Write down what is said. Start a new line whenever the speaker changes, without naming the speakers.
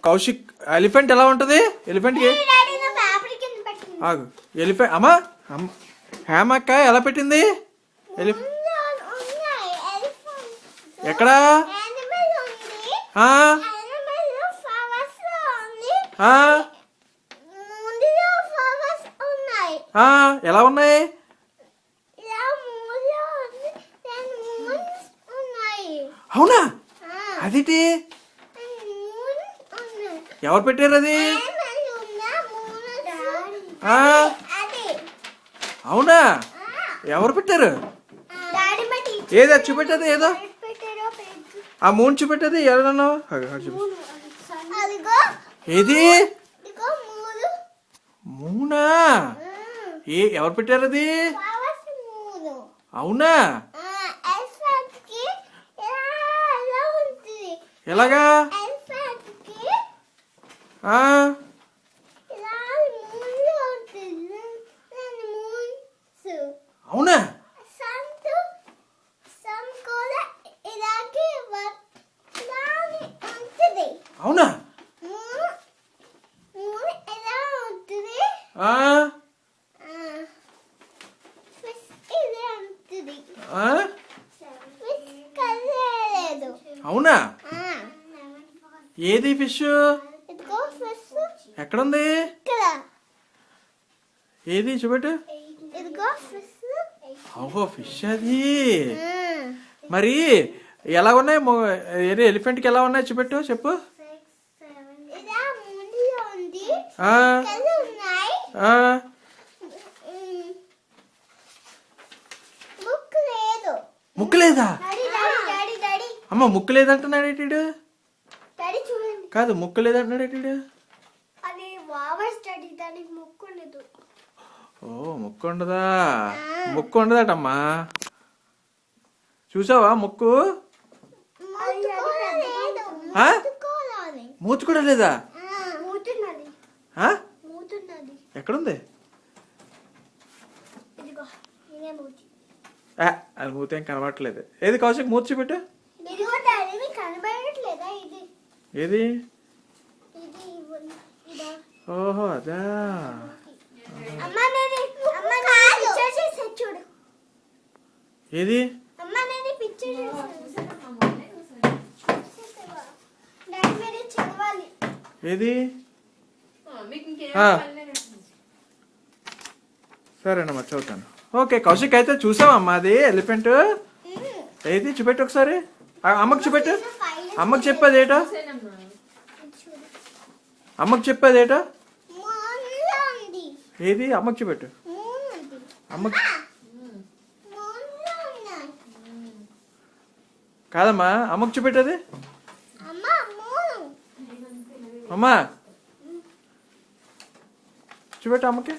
Kaushik elephant ఎలా ఉంటది? Elephant కి ఆగు. ఎలిఫెంట్ అమ్మా హేమక్క ఎలా పెట్టింది? ఎక్కడా? ఎలా ఉన్నాయి? అవునా? అదిటి ఎవరు పెట్టారు అది? అవునా? ఎవరు పెట్టారు? ఏదో చూపెట్టది, ఏదో ఆ మూన్ చూపెట్టది. ఎవరన్నా ఏది మూనా? ఎవరు పెట్టారు అది? అవునా? ఎలాగా? అవునా? అవునా? అవునా? ఏది ఫిష్? ఎక్కడుంది? ఏది చూపెట్టు. ఓహో ఫిష్ అది. మరి ఎలా ఉన్నాయి? ఎలిఫెంట్ కి ఎలా ఉన్నాయి చూపెట్టు, చెప్పు. ముక్కు లేదా? అమ్మ ముక్కు లేదంటున్నాడు ఏంటిడు? కాదు ముక్కు లేదంటున్నాడు ఏంటిడు? ఓ ముక్కు ఉండదా? ముక్కు ఉండదటమ్మా. చూసావా ముక్కు? మూతి కూడా లేదా? ఎక్కడుంది? అది మూతి ఏం కనబడట్లేదు. ఏది కౌశిక్ మూతి చూపెట్టు. ఏది? ఓహో అదా. ఏది? ఏది? సరేనమ్మా చదువుతాను. ఓకే కౌశిక్ అయితే చూసావమ్మా అది ఎలిఫెంట్. ఏది చూపెట్టు ఒకసారి. అమ్మకి చూపెట్టు. అమ్మకి చెప్పేదేటో. అమ్మకి చెప్పేదేటో. ఏది? అమ్మకి చూపెట్టు. అమ్మకి కాదమ్మా అమ్మకి చూపెట్టది. అమ్మా చూపెట్టు అమ్మకి.